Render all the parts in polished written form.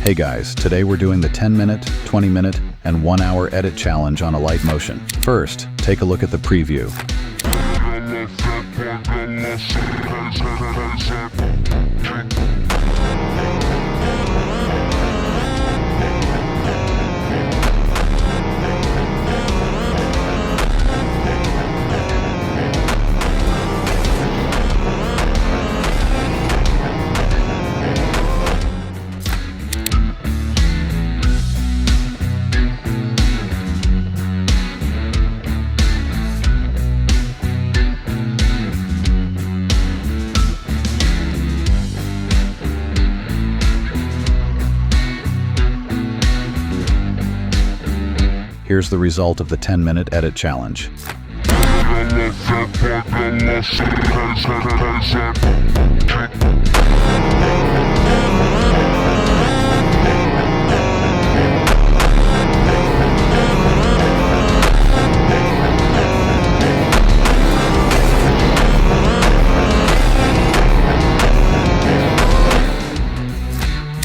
Hey guys, today we're doing the 10-minute, 20-minute, and 1-hour edit challenge on a light motion. First, take a look at the preview. Here's the result of the 10-minute edit challenge.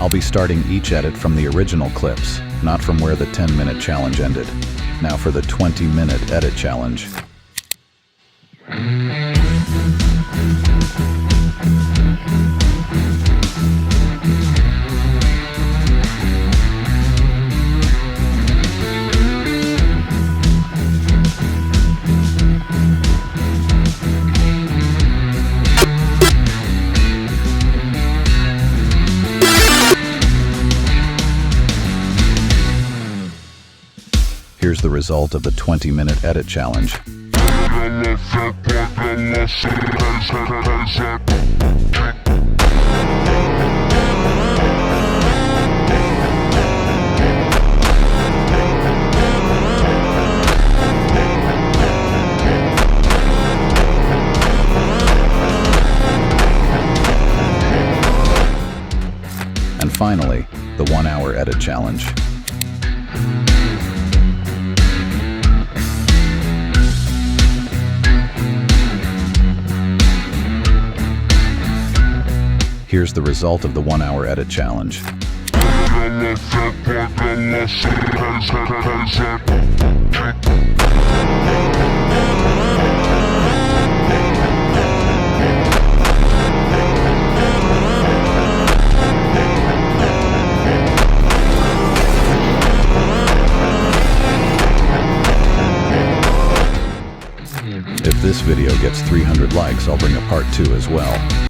I'll be starting each edit from the original clips, not from where the 10-minute challenge ended. Now for the 20-minute edit challenge. Here's the result of the 20-minute edit challenge. And finally, the 1-hour edit challenge. Here's the result of the 1-hour edit challenge. If this video gets 300 likes, I'll bring a part 2 as well.